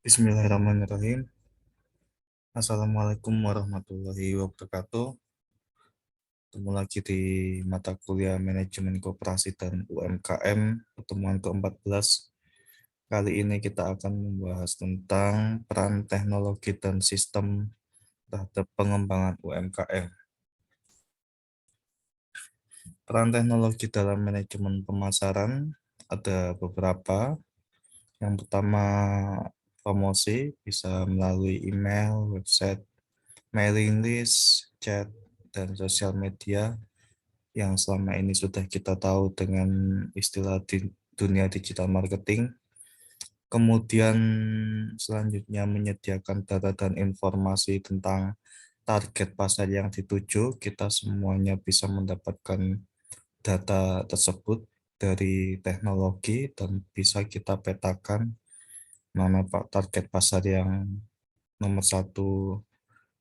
Bismillahirrahmanirrahim. Assalamualaikum warahmatullahi wabarakatuh. Ketemu lagi di mata kuliah Manajemen Koperasi dan UMKM, pertemuan ke-14. Kali ini kita akan membahas tentang peran teknologi dan sistem terhadap pengembangan UMKM. Peran teknologi dalam manajemen pemasaran ada beberapa. Yang pertama, promosi bisa melalui email, website, mailing list, chat, dan sosial media yang selama ini sudah kita tahu dengan istilah di dunia digital marketing. Kemudian selanjutnya menyediakan data dan informasi tentang target pasar yang dituju. Kita semuanya bisa mendapatkan data tersebut dari teknologi dan bisa kita petakan mana target pasar yang nomor satu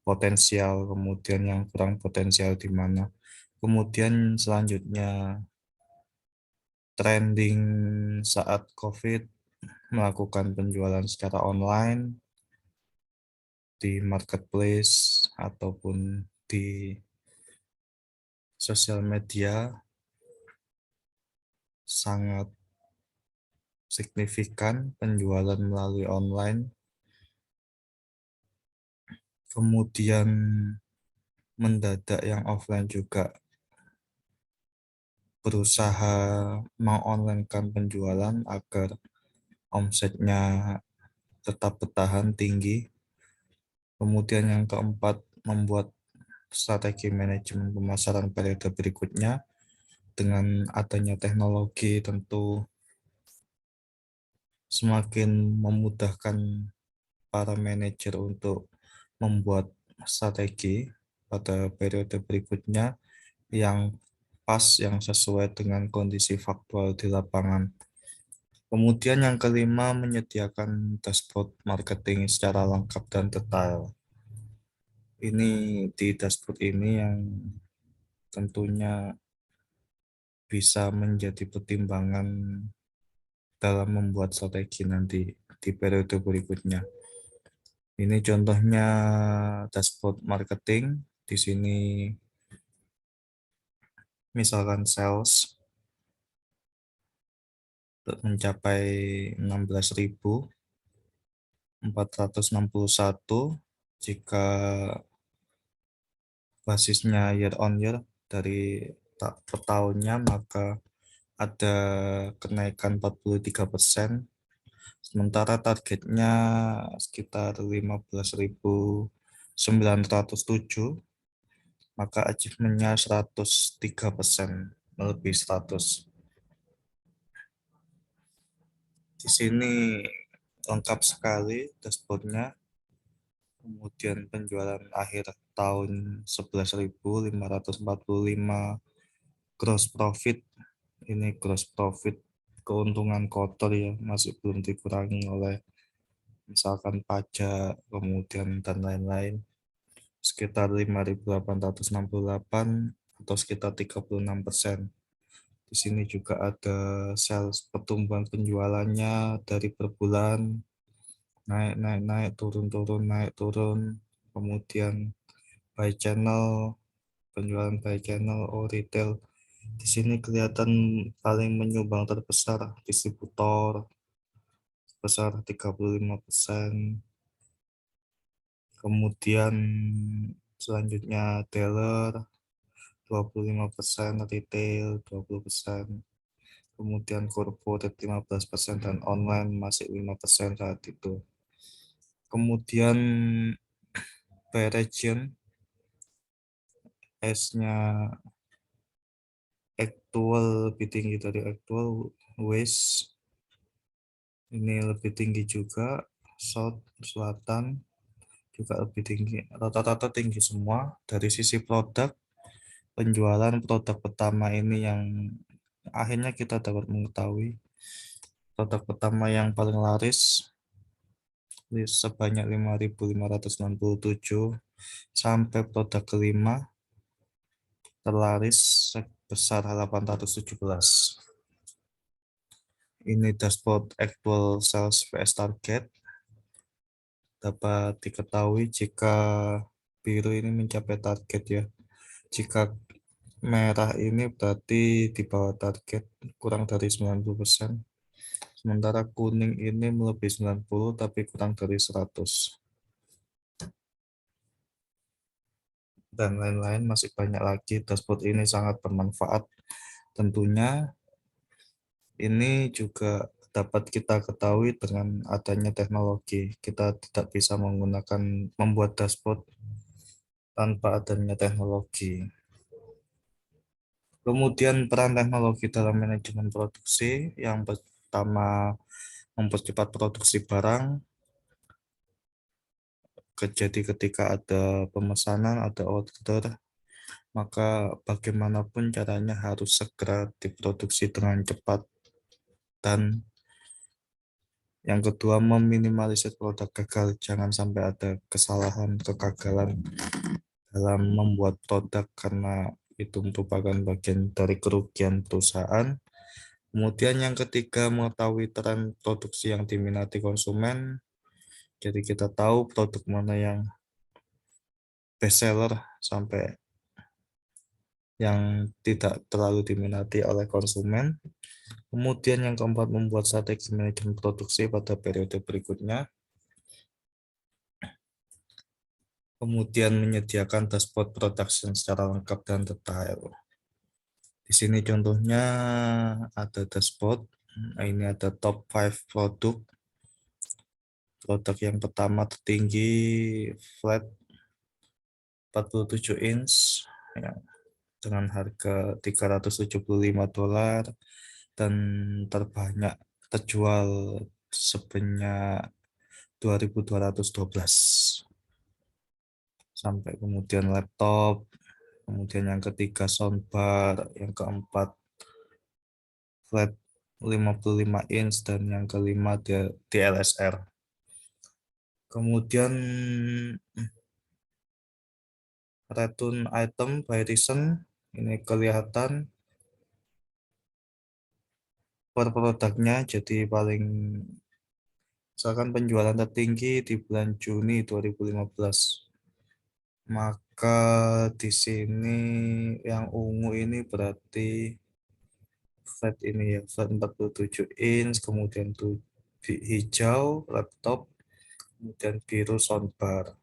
potensial, kemudian yang kurang potensial di mana. Kemudian selanjutnya trending saat COVID, melakukan penjualan secara online di marketplace ataupun di sosial media sangat signifikan penjualan melalui online. Kemudian mendadak yang offline juga berusaha mengonlinekan penjualan agar omsetnya tetap bertahan tinggi. Kemudian yang keempat, membuat strategi manajemen pemasaran periode berikutnya. Dengan adanya teknologi tentu semakin memudahkan para manajer untuk membuat strategi pada periode berikutnya yang pas, yang sesuai dengan kondisi faktual di lapangan. Kemudian yang kelima, menyediakan dashboard marketing secara lengkap dan detail. Ini di dashboard ini yang tentunya bisa menjadi pertimbangan dalam membuat strategi nanti di periode berikutnya. Ini contohnya dashboard marketing. Di sini misalkan sales mencapai 16.461 jika basisnya year on year dari per tahunnya, maka ada kenaikan 43%, sementara targetnya sekitar 15.907, maka achievementnya 103%, lebih 100. Di sini lengkap sekali dashboardnya. Kemudian penjualan akhir tahun 11.545, gross profit. Ini gross profit, keuntungan kotor ya, masih belum dikurangi oleh misalkan pajak, kemudian dan lain-lain, sekitar 5.868 atau sekitar 36%. Di sini juga ada sales, pertumbuhan penjualannya dari per bulan, naik, naik, naik, turun, turun, naik, turun. Kemudian by channel, penjualan by channel, retail. Di sini kelihatan paling menyumbang terbesar distributor sebesar 35%. Kemudian selanjutnya dealer 25%, retail 20%. Kemudian corporate 15% dan online masih 5% saat itu. Kemudian by region, S-nya actual lebih tinggi dari actual, West ini lebih tinggi juga, South, Selatan juga lebih tinggi, rata-rata tinggi semua. Dari sisi produk, penjualan produk pertama ini yang akhirnya kita dapat mengetahui produk pertama yang paling laris sebanyak 5.597, sampai produk kelima terlaris sebesar 817. Ini dashboard actual sales vs target. dapat diketahui jika biru ini mencapai target ya. Jika merah ini berarti di bawah target kurang dari 90%. Sementara kuning ini melebihi 90 tapi kurang dari 100. Dan lain-lain masih banyak lagi. Dashboard ini sangat bermanfaat. Tentunya ini juga dapat kita ketahui dengan adanya teknologi. Kita tidak bisa membuat dashboard tanpa adanya teknologi. Kemudian peran teknologi dalam manajemen produksi, yang pertama mempercepat produksi barang. Jadi ketika ada pemesanan, ada order, maka bagaimanapun caranya harus segera diproduksi dengan cepat. Dan yang kedua, meminimalisir produk gagal. Jangan sampai ada kesalahan, kegagalan dalam membuat produk karena itu merupakan bagian dari kerugian perusahaan. Kemudian yang ketiga, mengetahui tren produksi yang diminati konsumen. Jadi kita tahu produk mana yang best seller sampai yang tidak terlalu diminati oleh konsumen. Kemudian yang keempat, membuat strategi manajemen produksi pada periode berikutnya. Kemudian menyediakan dashboard production secara lengkap dan detail. Di sini contohnya ada dashboard. Nah, ini ada top 5 produk. Produk yang pertama tertinggi flat 47 inch ya, dengan harga $375 dan terbanyak terjual sebanyak 2.212. Sampai kemudian laptop, kemudian yang ketiga soundbar, yang keempat flat 55 inch, dan yang kelima DLSR. Kemudian return item by reason, ini kelihatan per produknya. Jadi paling misalkan penjualan tertinggi di bulan Juni 2015, maka di sini yang ungu ini berarti flat ini ya, flat 47 inch, kemudian tuh hijau laptop, kemudian biru soundbar.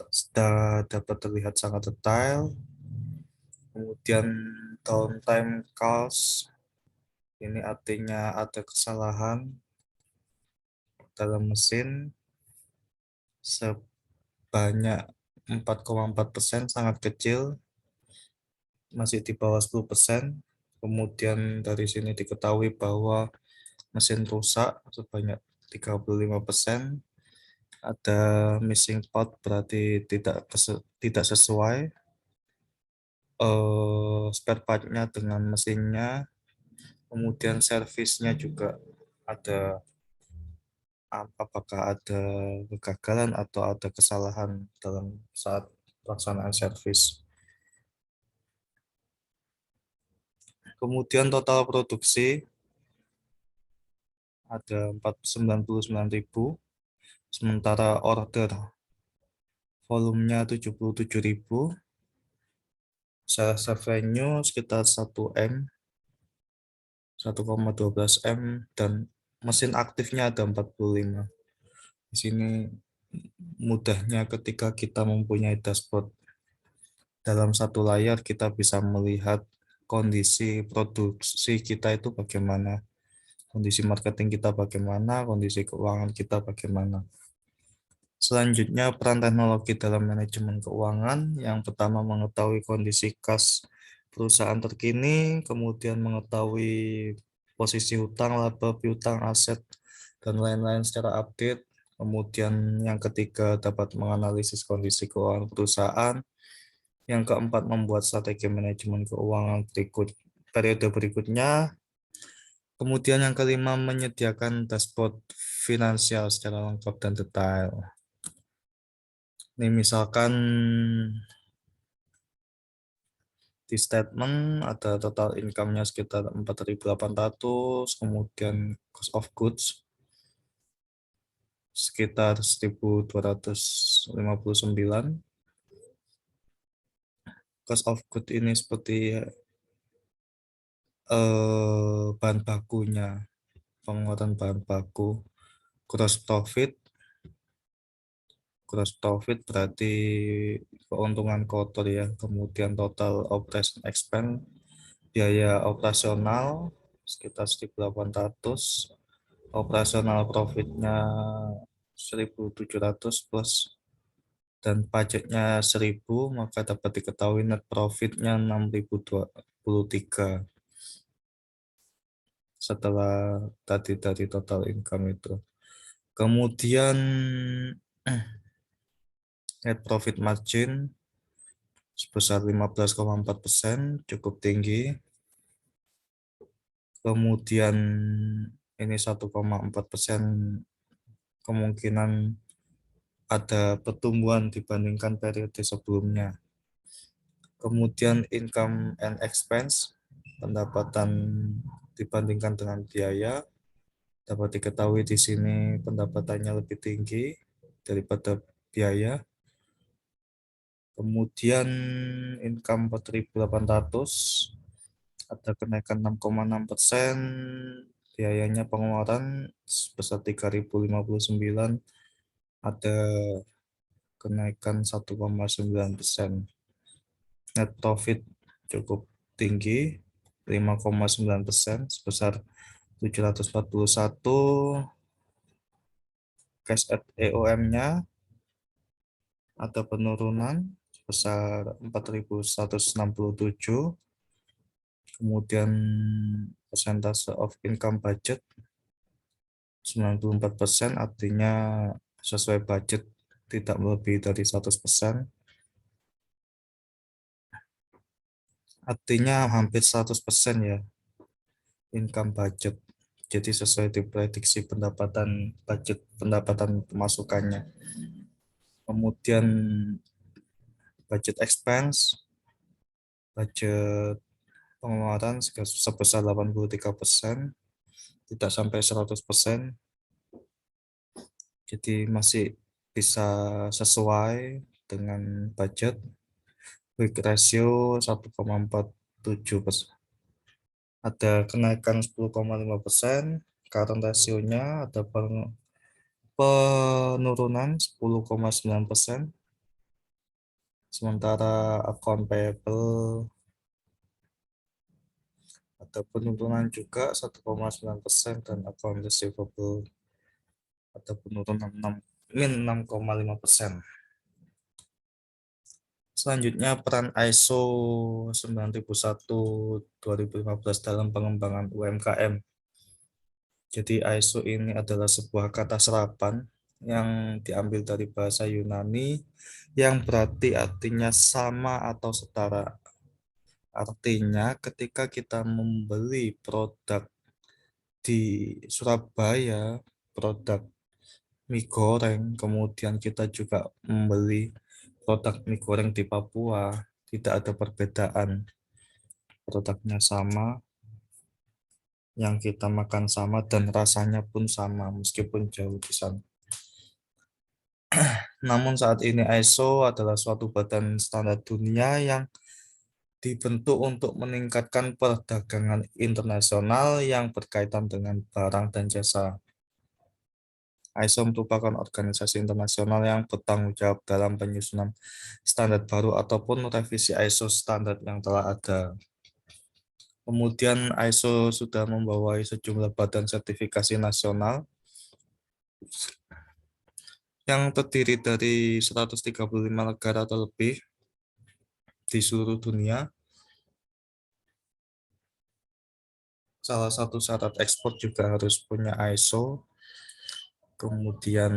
Sudah dapat terlihat sangat detail. Kemudian downtime calls, ini artinya ada kesalahan dalam mesin sebanyak 4,4%, sangat kecil, masih di bawah 10%. Kemudian dari sini diketahui bahwa mesin rusak sebanyak 35%. Ada missing part, berarti tidak sesuai spare part-nya dengan mesinnya. Kemudian servisnya juga ada, apakah ada kegagalan atau ada kesalahan dalam saat pelaksanaan servis. Kemudian total produksi ada 499.000, sementara order volumenya 77.000, sales revenue sekitar 1M, 1,12 M, dan mesin aktifnya ada 45. Di sini mudahnya ketika kita mempunyai dashboard dalam satu layar, kita bisa melihat kondisi produksi kita itu bagaimana, kondisi marketing kita bagaimana, kondisi keuangan kita bagaimana. Selanjutnya, peran teknologi dalam manajemen keuangan. Yang pertama, mengetahui kondisi kas perusahaan terkini, kemudian mengetahui posisi hutang, laba, piutang, aset, dan lain-lain secara update. Kemudian yang ketiga, dapat menganalisis kondisi keuangan perusahaan. Yang keempat, membuat strategi manajemen keuangan periode berikutnya. Kemudian yang kelima, menyediakan dashboard finansial secara lengkap dan detail. Ini misalkan di statement ada total income-nya sekitar 4.800, kemudian cost of goods sekitar 1.259. Cost of good ini seperti bahan bakunya, pengeluaran bahan baku. Gross profit, berarti keuntungan kotor ya. Kemudian total operation expense, biaya operasional sekitar 1.800, operasional profitnya 1.700 plus, dan pajaknya 1.000, maka dapat diketahui net profitnya 6.023 setelah tadi dari total income itu. Kemudian net profit margin sebesar 15,4%, cukup tinggi. Kemudian ini 1,4% kemungkinan ada pertumbuhan dibandingkan periode sebelumnya. Kemudian income and expense, pendapatan dibandingkan dengan biaya, dapat diketahui di sini pendapatannya lebih tinggi daripada biaya. Kemudian income 4.800, ada kenaikan 6,6%, biayanya pengeluaran sebesar 3.059, ada kenaikan 1,9%. Net profit cukup tinggi, 5,9% sebesar 741. Cash at EOM-nya ada penurunan sebesar 4.167. Kemudian persentase of income budget 94%, artinya sesuai budget, tidak melebihi dari 100%. Artinya hampir 100% ya income budget. Jadi sesuai diprediksi pendapatan budget, pendapatan pemasukannya. Kemudian budget expense, budget pengeluaran sebesar 83%, tidak sampai 100%. Jadi masih bisa sesuai dengan budget. Quick ratio 1,47%. Ada kenaikan 10,5%. Current ratio-nya ada penurunan 10,9%. Sementara account payable ada penurunan juga 1,9%, dan account receivable ada penurunan 6,5%. Selanjutnya peran ISO 9001/2015 dalam pengembangan UMKM. Jadi ISO ini adalah sebuah kata serapan yang diambil dari bahasa Yunani yang berarti artinya sama atau setara. Artinya ketika kita membeli produk di Surabaya, produk mie goreng, kemudian kita juga membeli produk mie goreng di Papua, tidak ada perbedaan. Produknya sama, yang kita makan sama, dan rasanya pun sama meskipun jauh di sana. Namun saat ini ISO adalah suatu badan standar dunia yang dibentuk untuk meningkatkan perdagangan internasional yang berkaitan dengan barang dan jasa. ISO merupakan organisasi internasional yang bertanggung jawab dalam penyusunan standar baru ataupun revisi ISO standar yang telah ada. Kemudian ISO sudah membawai sejumlah badan sertifikasi nasional yang terdiri dari 135 negara atau lebih di seluruh dunia. Salah satu syarat ekspor juga harus punya ISO. Kemudian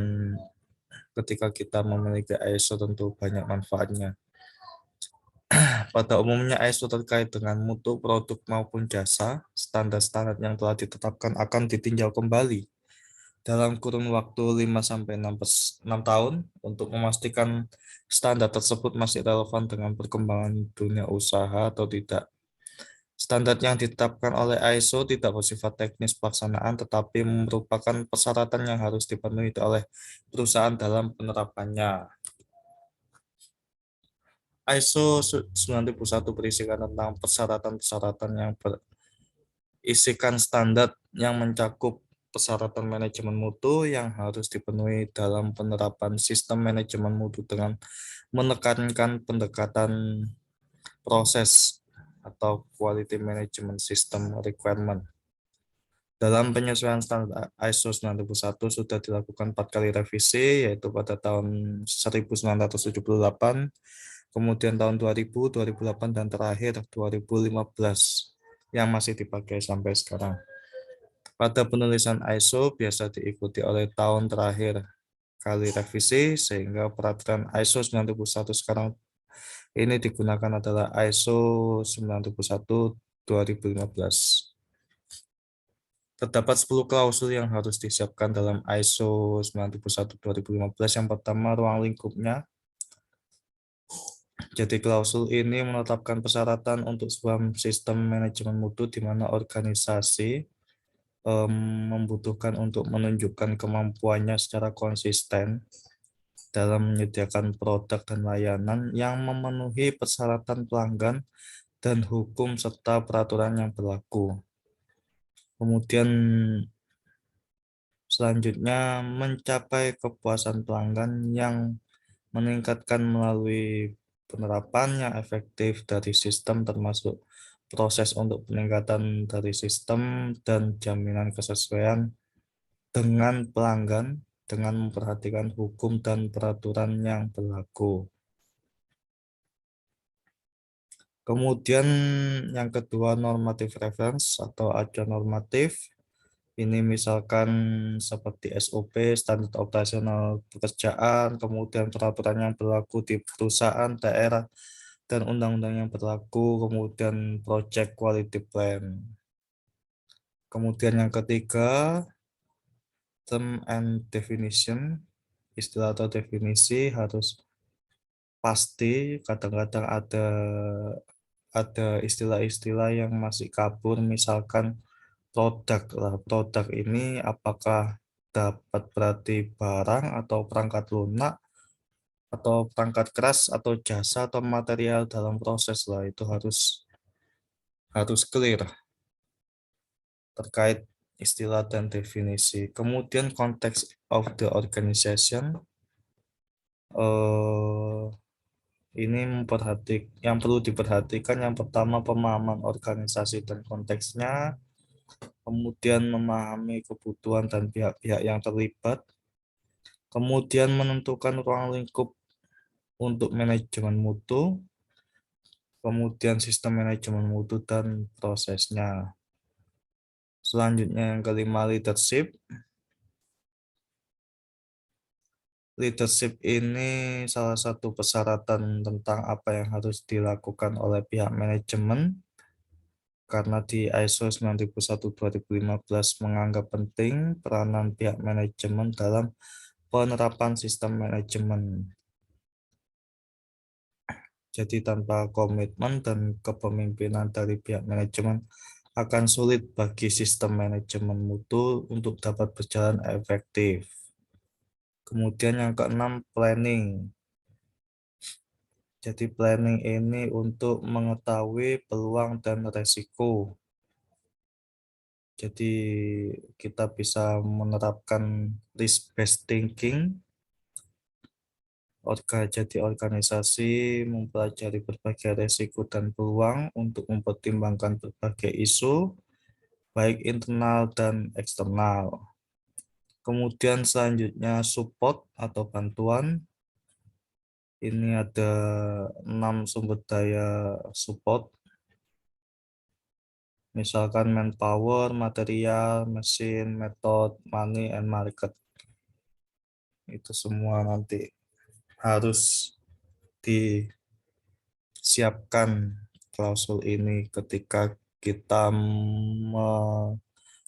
ketika kita memiliki ISO tentu banyak manfaatnya. Pada umumnya ISO terkait dengan mutu produk maupun jasa, standar-standar yang telah ditetapkan akan ditinjau kembali dalam kurun waktu 5-6 tahun untuk memastikan standar tersebut masih relevan dengan perkembangan dunia usaha atau tidak. Standar yang ditetapkan oleh ISO tidak bersifat teknis pelaksanaan, tetapi merupakan persyaratan yang harus dipenuhi oleh perusahaan dalam penerapannya. ISO 9001 berisikan tentang persyaratan-persyaratan yang berisikan standar yang mencakup persyaratan manajemen mutu yang harus dipenuhi dalam penerapan sistem manajemen mutu dengan menekankan pendekatan proses atau quality management system requirement. Dalam penyesuaian standar ISO 9001 sudah dilakukan 4 kali revisi, yaitu pada tahun 1978, kemudian tahun 2000, 2008, dan terakhir 2015 yang masih dipakai sampai sekarang. Pada penulisan ISO biasa diikuti oleh tahun terakhir kali revisi, sehingga peraturan ISO 9001 sekarang ini digunakan adalah ISO 9001 2015. Terdapat 10 klausul yang harus disiapkan dalam ISO 9001 2015. Yang pertama, ruang lingkupnya. Jadi klausul ini menetapkan persyaratan untuk sebuah sistem manajemen mutu di mana organisasi membutuhkan untuk menunjukkan kemampuannya secara konsisten dalam menyediakan produk dan layanan yang memenuhi persyaratan pelanggan dan hukum serta peraturan yang berlaku. Kemudian selanjutnya mencapai kepuasan pelanggan yang meningkatkan melalui penerapan yang efektif dari sistem termasuk proses untuk peningkatan dari sistem dan jaminan kesesuaian dengan pelanggan dengan memperhatikan hukum dan peraturan yang berlaku. Kemudian yang kedua, normatif reference atau acuan normatif. Ini misalkan seperti SOP, standar operasional pekerjaan, kemudian peraturan yang berlaku di perusahaan, daerah, dan undang-undang yang berlaku, kemudian project quality plan. Kemudian yang ketiga, term and definition, istilah atau definisi harus pasti, kadang-kadang ada istilah-istilah yang masih kabur, misalkan produk lah. Produk ini apakah dapat berarti barang atau perangkat lunak atau perangkat keras atau jasa atau material dalam proses lah, itu harus clear terkait istilah dan definisi. Kemudian konteks of the organization, eh, ini yang perlu diperhatikan yang pertama pemahaman organisasi dan konteksnya, kemudian memahami kebutuhan dan pihak-pihak yang terlibat, kemudian menentukan ruang lingkup untuk manajemen mutu, kemudian sistem manajemen mutu dan prosesnya. Selanjutnya yang kelima, leadership. Leadership ini salah satu persyaratan tentang apa yang harus dilakukan oleh pihak manajemen, karena di ISO 9001/2015 menganggap penting peranan pihak manajemen dalam penerapan sistem manajemen. Jadi tanpa komitmen dan kepemimpinan dari pihak manajemen akan sulit bagi sistem manajemen mutu untuk dapat berjalan efektif. Kemudian yang keenam, planning. Jadi planning ini untuk mengetahui peluang dan resiko. Jadi kita bisa menerapkan risk-based thinking. Jadi organisasi mempelajari berbagai resiko dan peluang untuk mempertimbangkan berbagai isu, baik internal dan eksternal. Kemudian selanjutnya support atau bantuan. Ini ada 6 sumber daya support. Misalkan manpower, material, mesin, method, money, and market. Itu semua nanti harus disiapkan klausul ini ketika kita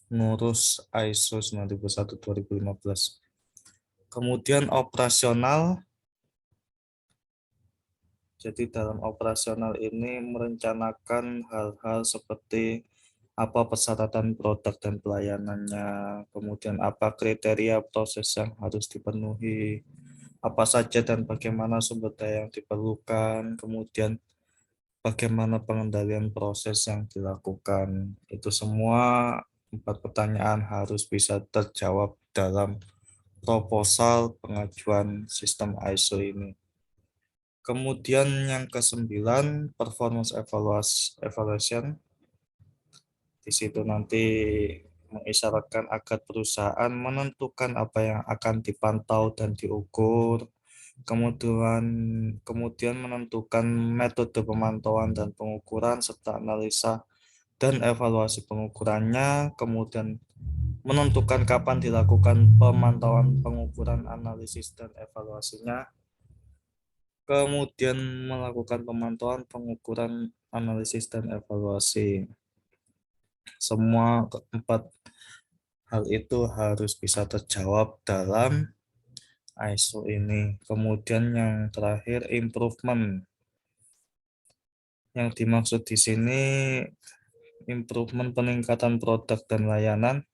mengurus ISO 9001/2015. Kemudian operasional. Jadi dalam operasional ini merencanakan hal-hal seperti apa persyaratan produk dan pelayanannya, kemudian apa kriteria proses yang harus dipenuhi, apa saja dan bagaimana sumber daya yang diperlukan, kemudian bagaimana pengendalian proses yang dilakukan. Itu semua 4 pertanyaan harus bisa terjawab dalam proposal pengajuan sistem ISO ini. Kemudian yang ke-9, performance evaluation. Di situ nanti mengisyaratkan agar perusahaan menentukan apa yang akan dipantau dan diukur, kemudian kemudian menentukan metode pemantauan dan pengukuran serta analisa dan evaluasi pengukurannya, kemudian menentukan kapan dilakukan pemantauan, pengukuran, analisis dan evaluasinya, kemudian melakukan pemantauan, pengukuran, analisis dan evaluasi. Semua keempat hal itu harus bisa terjawab dalam ISO ini. Kemudian yang terakhir, improvement. Yang dimaksud di sini improvement, peningkatan produk dan layanan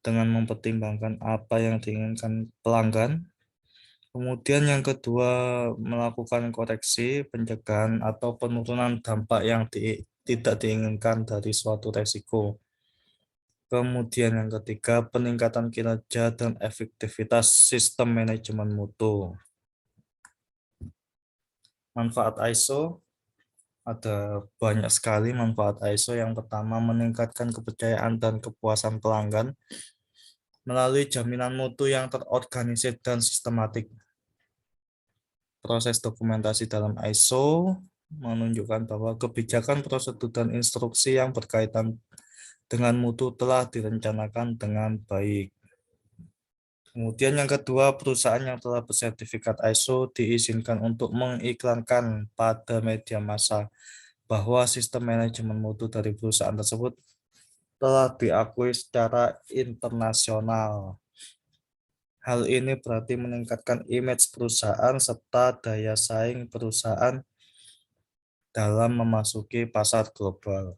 dengan mempertimbangkan apa yang diinginkan pelanggan. Kemudian yang kedua, melakukan koreksi, pencegahan atau penurunan dampak yang tidak diinginkan dari suatu resiko. Kemudian yang ketiga, peningkatan kinerja dan efektivitas sistem manajemen mutu. Manfaat ISO, ada banyak sekali manfaat ISO. Yang pertama, meningkatkan kepercayaan dan kepuasan pelanggan melalui jaminan mutu yang terorganisir dan sistematik. Proses dokumentasi dalam ISO menunjukkan bahwa kebijakan, prosedur, dan instruksi yang berkaitan dengan mutu telah direncanakan dengan baik. Kemudian yang kedua, perusahaan yang telah bersertifikat ISO diizinkan untuk mengiklankan pada media massa bahwa sistem manajemen mutu dari perusahaan tersebut telah diakui secara internasional. Hal ini berarti meningkatkan image perusahaan serta daya saing perusahaan dalam memasuki pasar global.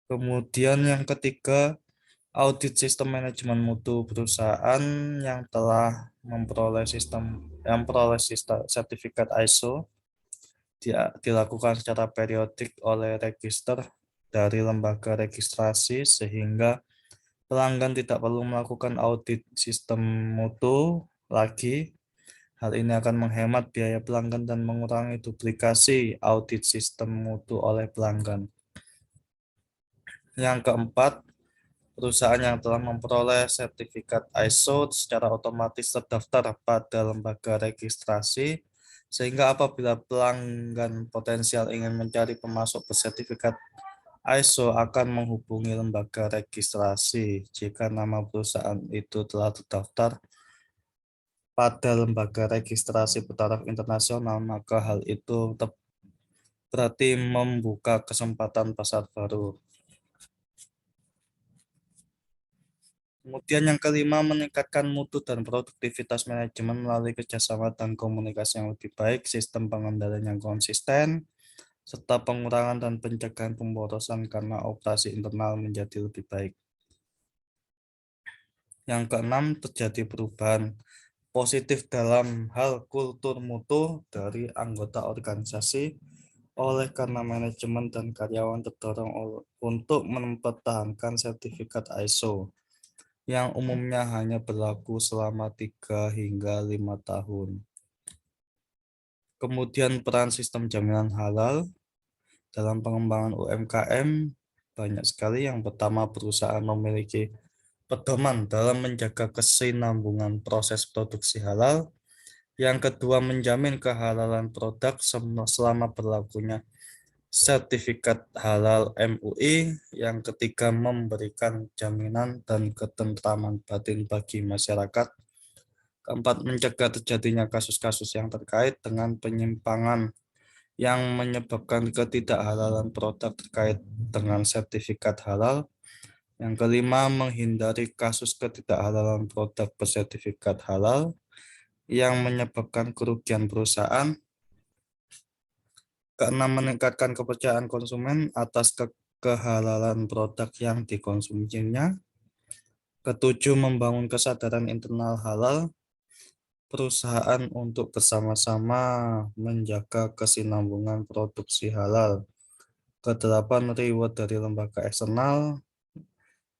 Kemudian yang ketiga, audit sistem manajemen mutu perusahaan yang telah memperoleh sertifikat ISO dilakukan secara periodik oleh register dari lembaga registrasi sehingga pelanggan tidak perlu melakukan audit sistem mutu lagi. Hal ini akan menghemat biaya pelanggan dan mengurangi duplikasi audit sistem mutu oleh pelanggan. Yang keempat, perusahaan yang telah memperoleh sertifikat ISO secara otomatis terdaftar pada lembaga registrasi, sehingga apabila pelanggan potensial ingin mencari pemasok bersertifikat ISO akan menghubungi lembaga registrasi. Jika nama perusahaan itu telah terdaftar pada lembaga registrasi bertaraf internasional, maka hal itu berarti membuka kesempatan pasar baru. Kemudian yang kelima, meningkatkan mutu dan produktivitas manajemen melalui kerjasama dan komunikasi yang lebih baik, sistem pengendalian yang konsisten, serta pengurangan dan pencegahan pemborosan karena operasi internal menjadi lebih baik. Yang keenam, terjadi perubahan positif dalam hal kultur mutu dari anggota organisasi oleh karena manajemen dan karyawan terdorong untuk mempertahankan sertifikat ISO yang umumnya hanya berlaku selama 3 hingga 5 tahun. Kemudian peran sistem jaminan halal dalam pengembangan UMKM banyak sekali. Yang pertama, perusahaan memiliki pedoman dalam menjaga kesinambungan proses produksi halal. Yang kedua, menjamin kehalalan produk selama berlakunya sertifikat halal MUI. Yang ketiga, memberikan jaminan dan ketentraman batin bagi masyarakat. Keempat, mencegah terjadinya kasus-kasus yang terkait dengan penyimpangan yang menyebabkan ketidakhalalan produk terkait dengan sertifikat halal. Yang kelima, menghindari kasus ketidakhalalan produk bersertifikat halal. yang menyebabkan kerugian perusahaan. Keenam, meningkatkan kepercayaan konsumen atas kehalalan produk yang dikonsumsinya. Ketujuh, membangun kesadaran internal halal perusahaan untuk bersama-sama menjaga kesinambungan produksi halal. Kedelapan, reward dari lembaga eksternal,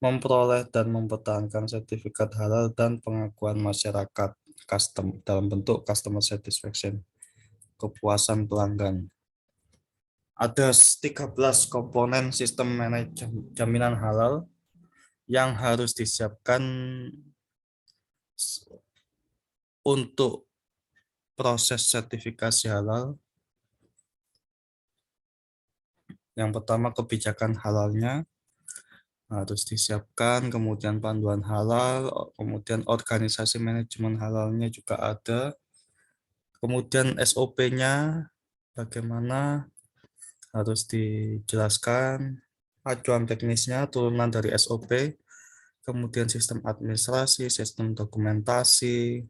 memperoleh dan mempertahankan sertifikat halal dan pengakuan masyarakat custom dalam bentuk customer satisfaction, kepuasan pelanggan. Ada 13 komponen sistem manajemen jaminan halal yang harus disiapkan untuk proses sertifikasi halal. Yang pertama, kebijakan halalnya harus disiapkan, kemudian panduan halal, kemudian organisasi manajemen halalnya juga ada, kemudian SOP-nya bagaimana harus dijelaskan, acuan teknisnya turunan dari SOP, kemudian sistem administrasi, sistem dokumentasi,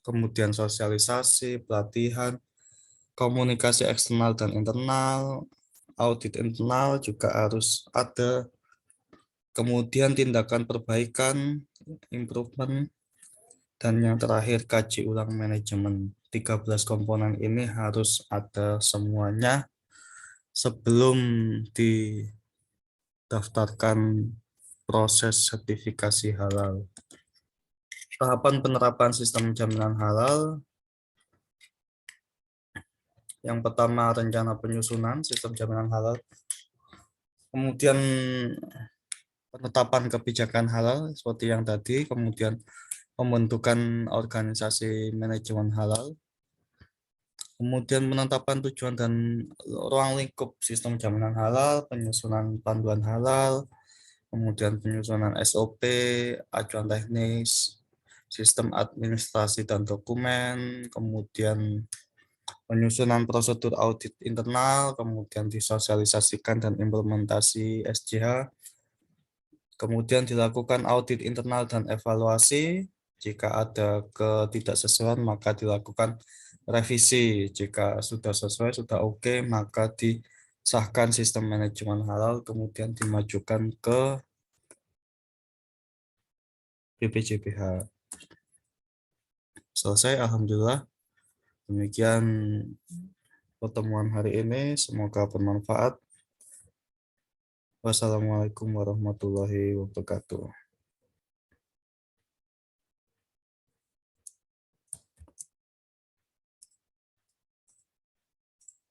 kemudian sosialisasi, pelatihan, komunikasi eksternal dan internal, audit internal juga harus ada, kemudian tindakan perbaikan, improvement, dan yang terakhir kaji ulang manajemen. 13 komponen ini harus ada semuanya sebelum didaftarkan proses sertifikasi halal. Tahapan penerapan sistem jaminan halal. Yang pertama, rencana penyusunan sistem jaminan halal. Kemudian penetapan kebijakan halal seperti yang tadi, kemudian pembentukan organisasi manajemen halal, kemudian penetapan tujuan dan ruang lingkup sistem jaminan halal, penyusunan panduan halal, kemudian penyusunan SOP, acuan teknis, sistem administrasi dan dokumen, kemudian penyusunan prosedur audit internal, kemudian disosialisasikan dan implementasi SJH, kemudian dilakukan audit internal dan evaluasi. Jika ada ketidaksesuaian, maka dilakukan revisi. Jika sudah sesuai, sudah oke, maka disahkan sistem manajemen halal, kemudian dimajukan ke BPJPH. Selesai, alhamdulillah. Demikian pertemuan hari ini, semoga bermanfaat. Wassalamualaikum warahmatullahi wabarakatuh.